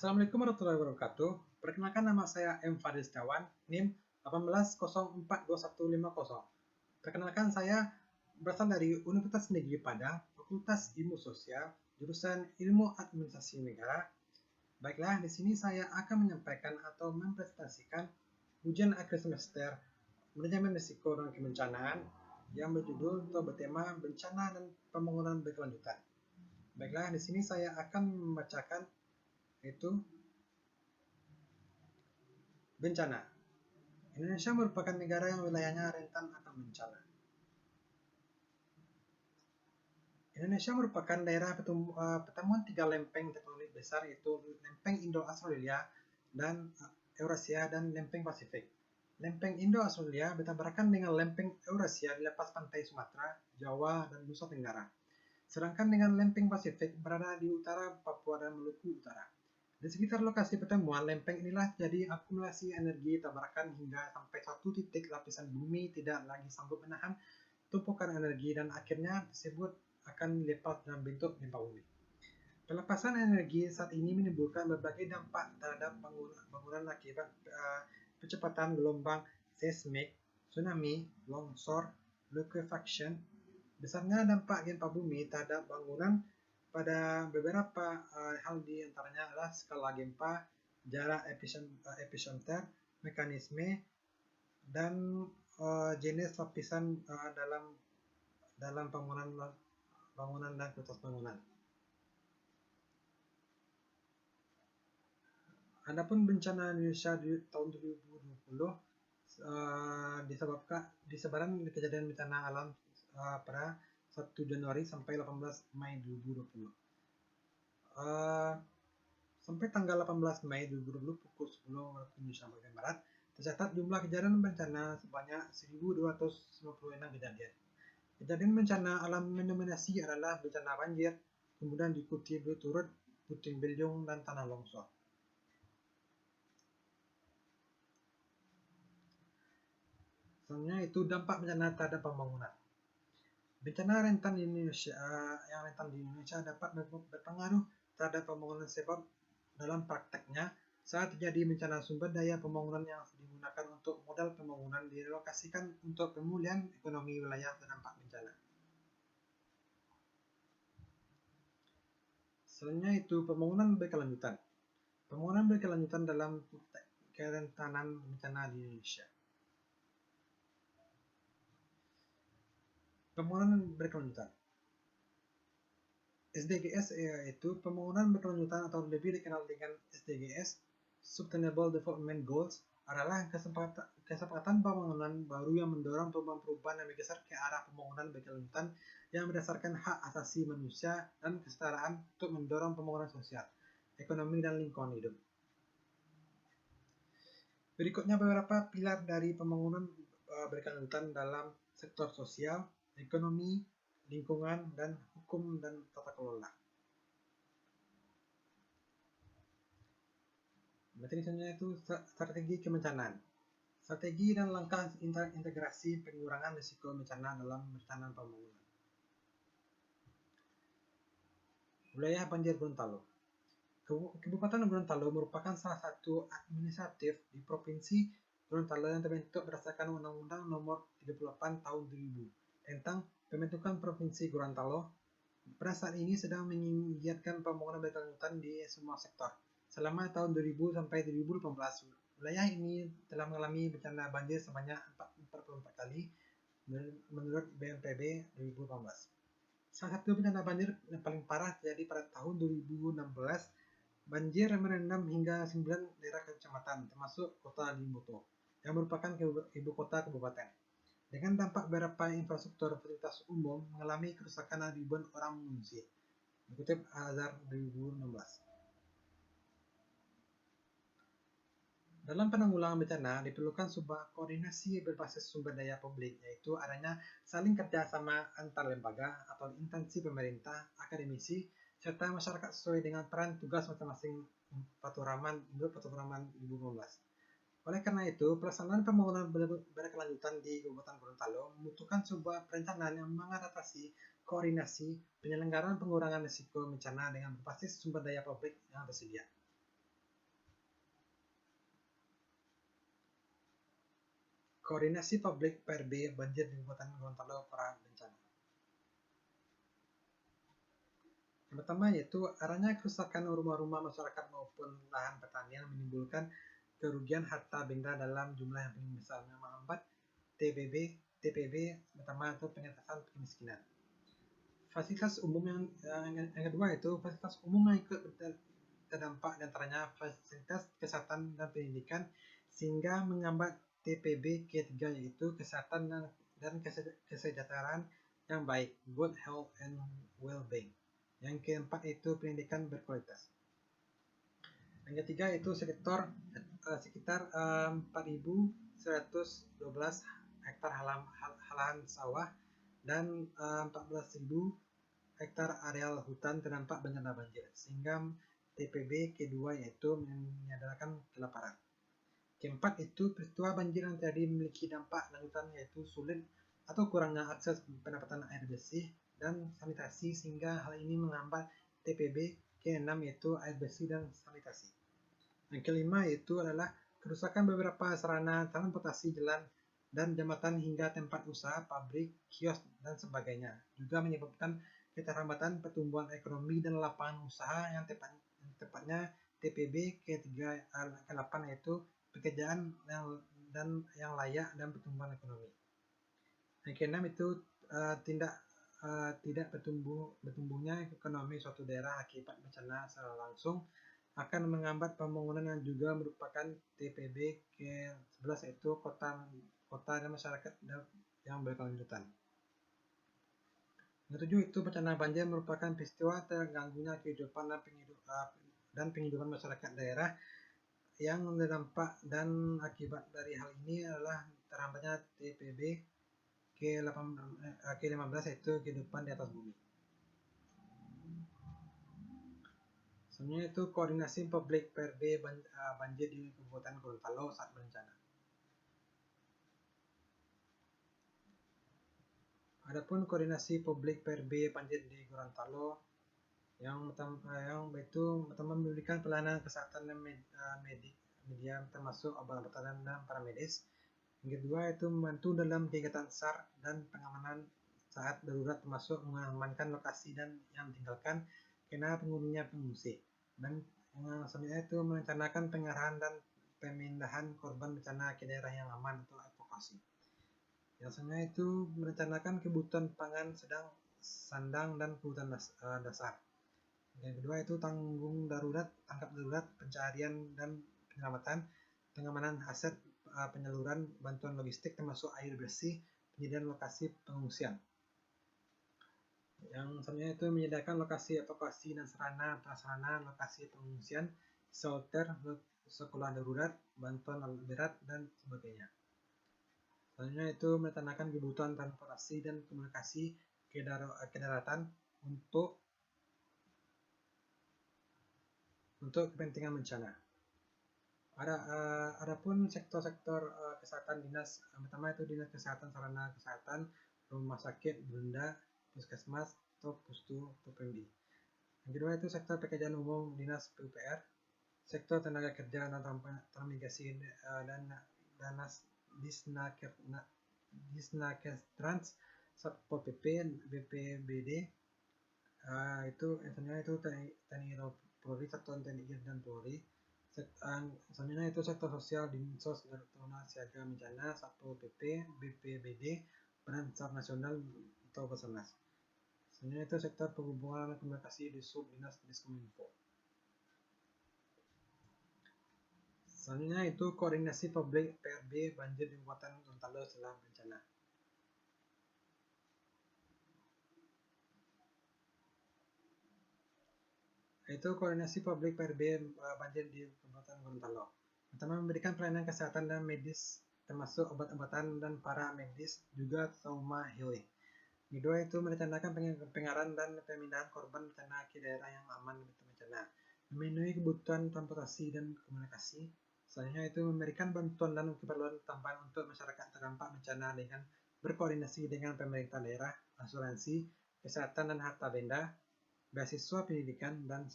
Assalamualaikum warahmatullahi wabarakatuh. Perkenalkan, nama saya M. Fadil Setiawan, NIM 18042150. Perkenalkan, saya berasal dari Universitas Negeri Padang, Fakultas Ilmu Sosial, jurusan Ilmu Administrasi Negara. Baiklah, di sini saya akan menyampaikan atau mempresentasikan ujian akhir semester manajemen risiko dan kebencanaan yang berjudul atau bertema bencana dan pembangunan berkelanjutan. Baiklah, di sini saya akan membacakan yaitu bencana. Indonesia merupakan negara yang wilayahnya rentan akan bencana. Indonesia merupakan daerah pertemuan tiga lempeng tektonik besar, yaitu lempeng Indo-Australia dan Eurasia dan lempeng Pasifik. Lempeng Indo-Australia bertabrakan dengan lempeng Eurasia di lepas pantai Sumatera, Jawa, dan Nusa Tenggara. Sedangkan dengan lempeng Pasifik berada di utara Papua dan Maluku Utara. Di sekitar lokasi pertemuan lempeng inilah terjadi akumulasi energi tabrakan hingga sampai satu titik lapisan bumi tidak lagi sanggup menahan tumpukan energi dan akhirnya tersebut akan dilepas dalam bentuk gempa bumi. Pelepasan energi saat ini menimbulkan berbagai dampak terhadap bangunan akibat percepatan gelombang seismik, tsunami, longsor, liquefaction. Besarnya dampak gempa bumi terhadap bangunan pada beberapa hal di antaranya adalah skala gempa, jarak epicenter, mekanisme, dan jenis lapisan dalam bangunan dan kualitas bangunan. Adapun bencana Indonesia di tahun 2020 disebabkan kejadian bencana alam pada 1 Januari sampai 18 Mei 2020. Sampai tanggal 18 Mei 2020 pukul 10 waktu Indonesia bagian Barat, tercatat jumlah kejadian bencana sebanyak 1.296 kejadian. Kejadian bencana alam mendominasi adalah bencana banjir, kemudian diikuti berturut puting beliung dan tanah longsor. Selanjutnya itu dampak bencana terhadap pembangunan. Bencana rentan di Indonesia dapat berpengaruh terhadap pembangunan sebab dalam prakteknya saat terjadi bencana sumber daya pembangunan yang digunakan untuk modal pembangunan direlokasikan untuk pemulihan ekonomi wilayah terdampak bencana. Selanjutnya itu pembangunan berkelanjutan. Pembangunan berkelanjutan dalam kerentanan bencana di Indonesia. Pembangunan berkelanjutan. SDGs yaitu pembangunan berkelanjutan atau lebih dikenal dengan SDGs, Sustainable Development Goals, adalah kesepakatan pembangunan baru yang mendorong perubahan yang bergeser ke arah pembangunan berkelanjutan yang berdasarkan hak asasi manusia dan kesetaraan untuk mendorong pembangunan sosial, ekonomi, dan lingkungan hidup. Berikutnya beberapa pilar dari pembangunan berkelanjutan dalam sektor sosial, ekonomi, lingkungan, dan hukum dan tata kelola. Materi selanjutnya itu strategi kebencanaan. Strategi dan langkah integrasi pengurangan risiko bencana dalam perencanaan pembangunan. Wilayah banjir Gorontalo. Kabupaten Gorontalo merupakan salah satu administratif di Provinsi Gorontalo yang terbentuk berdasarkan Undang-Undang Nomor 38 Tahun 2000 tentang pembentukan Provinsi Gorontalo. Pada saat ini sedang menggiatkan pembangunan berkelanjutan di semua sektor. Selama tahun 2000 sampai 2018, wilayah ini telah mengalami bencana banjir sebanyak 44 kali menurut BNPB 2018. Salah satu bencana banjir yang paling parah terjadi pada tahun 2016. Banjir merendam hingga 9 daerah kecamatan, termasuk kota Limboto, yang merupakan ibu kota kabupaten. Dengan dampak beberapa infrastruktur fasilitas umum mengalami kerusakan dan ribuan orang mengungsi. Dikutip Azhar 2016. Dalam penanggulangan bencana diperlukan sebuah koordinasi berbasis sumber daya publik, yaitu adanya saling kerjasama antar lembaga atau instansi pemerintah, akademisi, serta masyarakat sesuai dengan peran tugas masing-masing menurut Patoraman 2015. Oleh karena itu, pelaksanaan pembangunan berkelanjutan di Kabupaten Gorontalo membutuhkan sebuah perencanaan yang mengatasi koordinasi penyelenggaraan pengurangan risiko bencana dengan berbasis sumber daya publik yang tersedia. Koordinasi Publik PRB Banjir di Kabupaten Gorontalo para bencana. Yang pertama yaitu arahnya kerusakan rumah-rumah masyarakat maupun lahan pertanian menimbulkan kerugian harta benda dalam jumlah yang paling besar yang menghambat TPB pertama itu pengentasan kemiskinan. Fasilitas umum yang kedua itu fasilitas umum yang ikut terdampak diantaranya fasilitas kesehatan dan pendidikan sehingga menghambat TPB ketiga yaitu kesehatan dan kesejahteraan yang baik, good health and well-being. Yang keempat itu pendidikan berkualitas. Yang ketiga itu sekitar 4.112 hektar halaman sawah dan 14.000 hektar areal hutan terdampak bencana banjir, sehingga TPB kedua yaitu menyadarkan kelaparan. Keempat itu peristiwa banjir yang terjadi memiliki dampak lanjutan yaitu sulit atau kurangnya akses pendapatan air bersih dan sanitasi sehingga hal ini menghambat TPB ke-6 yaitu air bersih dan sanitasi. Yang kelima yaitu adalah kerusakan beberapa sarana transportasi jalan dan jembatan hingga tempat usaha, pabrik, kios dan sebagainya. Juga menyebabkan keterlambatan pertumbuhan ekonomi dan lapangan usaha yang tepatnya TPB ke-8 yaitu pekerjaan yang layak dan pertumbuhan ekonomi. Yang keenam itu tidak bertumbuhnya ekonomi suatu daerah akibat bencana secara langsung akan menghambat pembangunan yang juga merupakan TPB ke-11 yaitu kota dan masyarakat yang berkelanjutan. Yang ketujuh itu bencana banjir merupakan peristiwa terganggunya kehidupan dan penghidupan masyarakat daerah yang terdampak dan akibat dari hal ini adalah terhambatnya TPB ke-15 yaitu kehidupan di atas bumi. Selanjutnya itu koordinasi publik PRB banjir di Kabupaten Gorontalo saat bencana. Adapun koordinasi publik PRB banjir di Gorontalo yang pertama memberikan pelayanan kesehatan dan media termasuk obat-obatan dan paramedis. Yang kedua itu membantu dalam kegiatan SAR dan pengamanan saat darurat termasuk mengamankan lokasi dan yang ditinggalkan karena penghuninya pengungsi. Dan yang selanjutnya itu merencanakan pengarahan dan pemindahan korban bencana ke daerah yang aman atau evakuasi. Yang selanjutnya itu merencanakan kebutuhan pangan sedang, sandang dan kebutuhan dasar. Yang kedua itu tanggung darurat, tangkap darurat, pencarian dan penyelamatan, pengamanan aset, penyaluran bantuan logistik termasuk air bersih, penyediaan lokasi pengungsian. Yang selanjutnya itu menyediakan lokasi evakuasi dan prasarana lokasi pengungsian, shelter, sekolah darurat, bantuan alat berat dan sebagainya. Selanjutnya itu merencanakan kebutuhan transportasi dan komunikasi kedaratan untuk kepentingan bencana. Adapun sektor-sektor kesehatan dinas, pertama itu dinas kesehatan, sarana kesehatan, rumah sakit, benda, puskesmas, atau pustu, atau PMD. Yang kedua itu sektor pekerjaan umum, dinas PUPR, sektor tenaga kerja dan transmigrasi dan Disnakertrans, Satpol PP, BPBD, itu TNI Polri, Satuan TNI dan Polri. Selanjutnya itu sektor sosial, Dinsos, Darutona, Siaga Bencana, Satpol PP, BPBD, Badan SAR Nasional atau Basarnas. Selanjutnya itu sektor perhubungan dan komunikasi, Disub, Dinas Diskominfo. Selanjutnya itu koordinasi publik PRB banjir di Kabupaten Gorontalo setelah bencana. Itu koordinasi publik PRB banjir di Kabupaten Gorontalo. Pertama, memberikan pelayanan kesehatan dan medis termasuk obat-obatan dan para medis, juga trauma healing. Kedua itu merencanakan pengarahan dan pemindahan korban bencana ke daerah yang aman bencana, memenuhi kebutuhan transportasi dan komunikasi. Selanjutnya itu memberikan bantuan dan keperluan tambahan untuk masyarakat terdampak bencana dengan berkoordinasi dengan pemerintah daerah, asuransi, kesehatan dan harta benda, beasiswa pendidikan dan